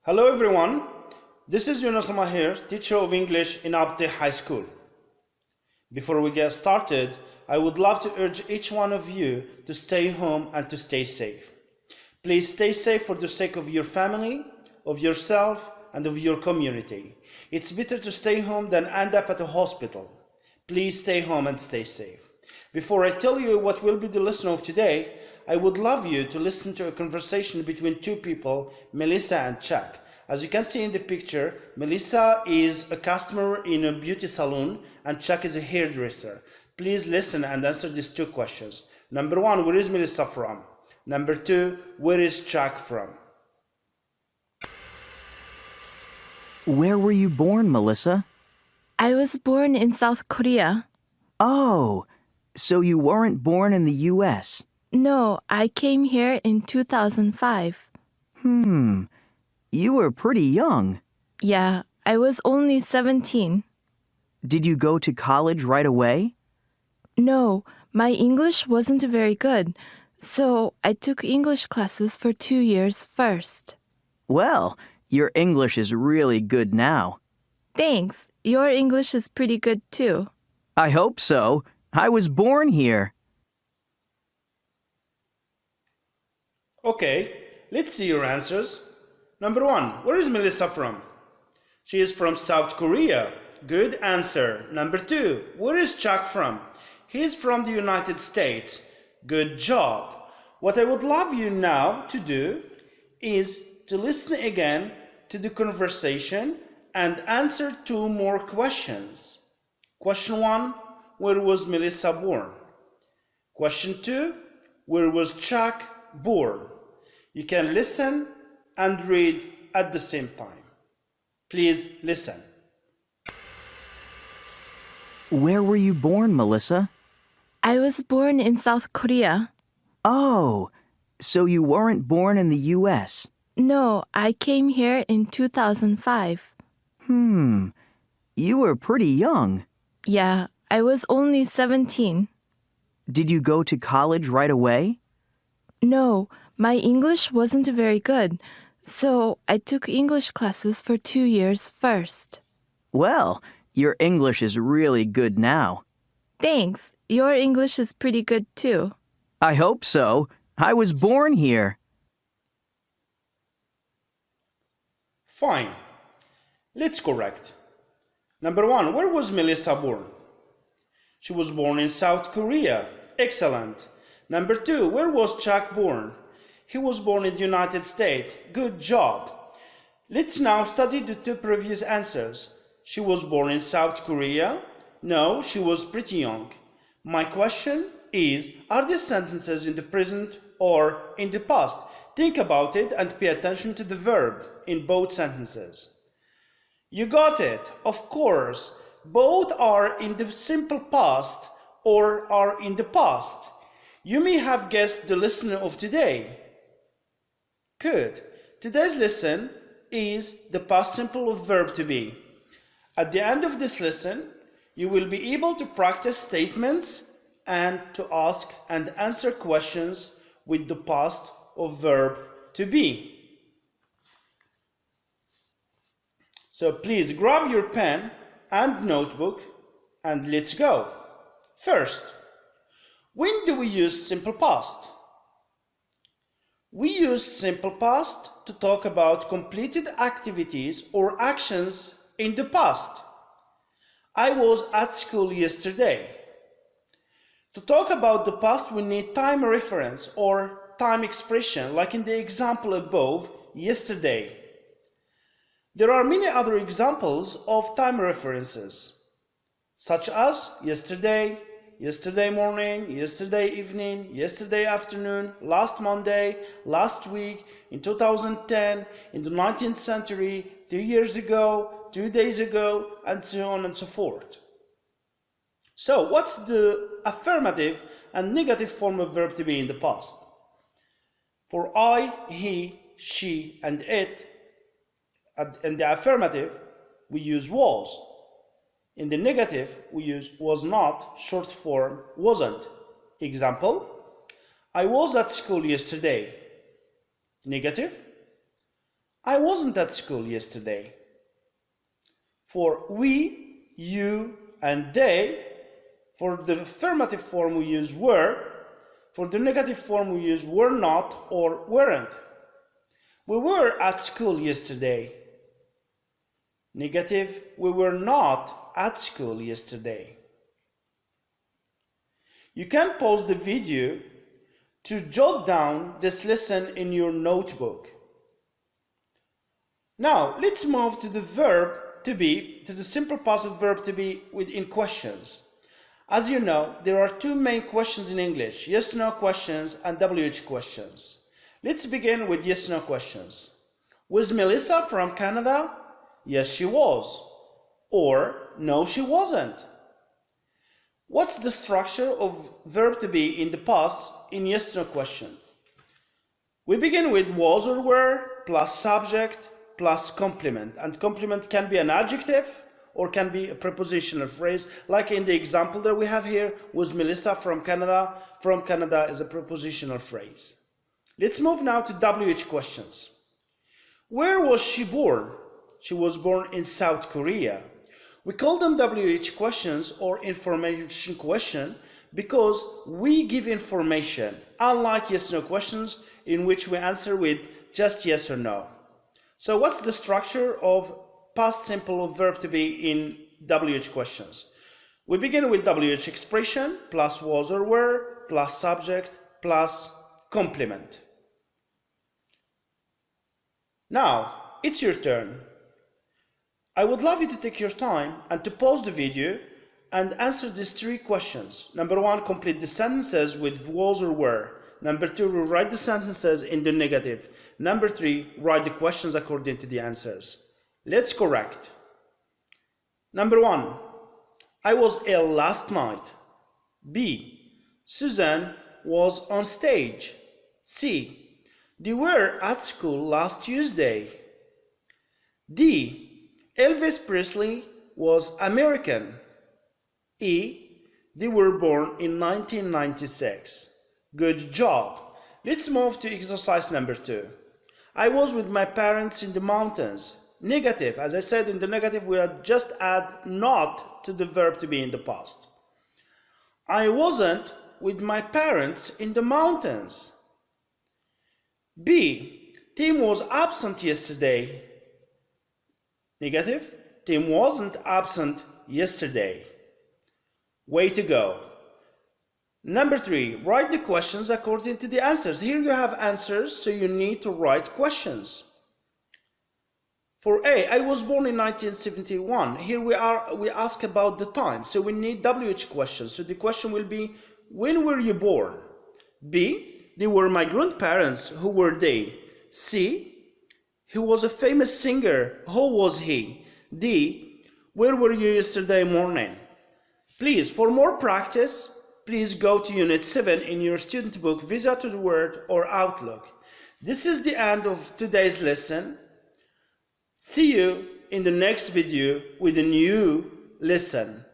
Hello everyone, this is Yunus Mahir, teacher of English in Abdi High School. Before we get started, I would love to urge each one of you to stay home and to stay safe. Please stay safe for the sake of your family, of yourself, and of your community. It's better to stay home than end up at a hospital. Please stay home and stay safe. Before I tell you what will be the lesson of today, I would love you to listen to a conversation between two people, Melissa and Chuck. As you can see in the picture, Melissa is a customer in a beauty salon and Chuck is a hairdresser. Please listen and answer these two questions. Number one, where is Melissa from? Number two, where is Chuck from? Where were you born, Melissa? I was born in South Korea. Oh, so you weren't born in the U.S.? No, I came here in 2005. You were pretty young. Yeah, I was only 17. Did you go to college right away? No, my English wasn't very good, so I took English classes for 2 years first. Well, your English is really good now. Thanks. Your English is pretty good too. I hope so. I was born here. Okay, let's see your answers. Number one, where is Melissa from? She is from South Korea. Good answer. Number two, where is Chuck from? He is from the United States. Good job. What I would love you now to do is to listen again to the conversation and answer two more questions. Question one, where was Melissa born? Question two, where was Chuck born? You can listen and read at the same time. Please listen. Where were you born, Melissa? I was born in South Korea. Oh, so you weren't born in the U.S.? No, I came here in 2005. You were pretty young. Yeah, I was only 17. Did you go to college right away? No, my English wasn't very good, so I took English classes for 2 years first. Well, your English is really good now. Thanks. Your English is pretty good too. I hope so. I was born here. Fine. Let's correct. Number one, where was Melissa born? She was born in South Korea. Excellent. Number two, where was Chuck born? He was born in the United States. Good job. Let's now study the two previous answers. She was born in South Korea. No, she was pretty young. My question is, are these sentences in the present or in the past? Think about it and pay attention to the verb in both sentences. You got it, of course. Both are in the simple past or are in the past. You may have guessed the lesson of today. Good. Today's lesson is the past simple of verb to be. At the end of this lesson, you will be able to practice statements and to ask and answer questions with the past of verb to be. So please grab your pen and notebook and let's go. First, when do we use simple past? We use simple past to talk about completed activities or actions in the past. I was at school yesterday. To talk about the past, we need time reference or time expression, like in the example above, yesterday. There are many other examples of time references, such as yesterday, yesterday morning, yesterday evening, yesterday afternoon, last Monday, last week, in 2010, in the 19th century, 2 years ago, 2 days ago, and so on and so forth. So, what's the affirmative and negative form of verb to be in the past? For I, he, she, and it, in the affirmative, we use was. In the negative, we use was not, short form wasn't. Example, I was at school yesterday. Negative, I wasn't at school yesterday. For we, you, and they, for the affirmative form we use were. For the negative form we use were not or weren't. We were at school yesterday. Negative, we were not at school yesterday. You can pause the video to jot down this lesson in your notebook. Now, let's move to the verb to be, to the simple past of verb to be within questions. As you know, there are two main questions in English, yes-no questions and WH questions. Let's begin with yes-no questions. Was Melissa from Canada? Yes, she was. Or, no, she wasn't. What's the structure of verb to be in the past in yes-no question? We begin with was or were plus subject plus complement, and complement can be an adjective or can be a prepositional phrase, like in the example that we have here, was Melissa from Canada? From Canada is a prepositional phrase. Let's move now to WH questions. Where was she born? She was born in South Korea. We call them WH questions or information question because we give information, unlike yes-no questions in which we answer with just yes or no. So what's the structure of past simple of verb to be in WH questions? We begin with WH expression plus was or were plus subject plus complement. Now, it's your turn. I would love you to take your time and to pause the video and answer these three questions. Number one, complete the sentences with was or were. Number two, rewrite the sentences in the negative. Number three, write the questions according to the answers. Let's correct. Number one, I was ill last night. B, Suzanne was on stage. C, they were at school last Tuesday. D, Elvis Presley was American. E, they were born in 1996. Good job. Let's move to exercise number 2. I was with my parents in the mountains. Negative. As I said, in the negative we just add not to the verb to be in the past. I wasn't with my parents in the mountains. B, Tim was absent yesterday. Negative. Tim wasn't absent yesterday. Way to go. Number 3, write the questions according to the answers. Here you have answers, so you need to write questions. For A, I was born in 1971. Here we ask about the time, so we need WH questions. So the question will be, when were you born? B, they were my grandparents. Who were they? C, he was a famous singer. Who was he? D, where were you yesterday morning? Please, for more practice, please go to Unit 7 in your student book, Visa to the Word or Outlook. This is the end of today's lesson. See you in the next video with a new lesson.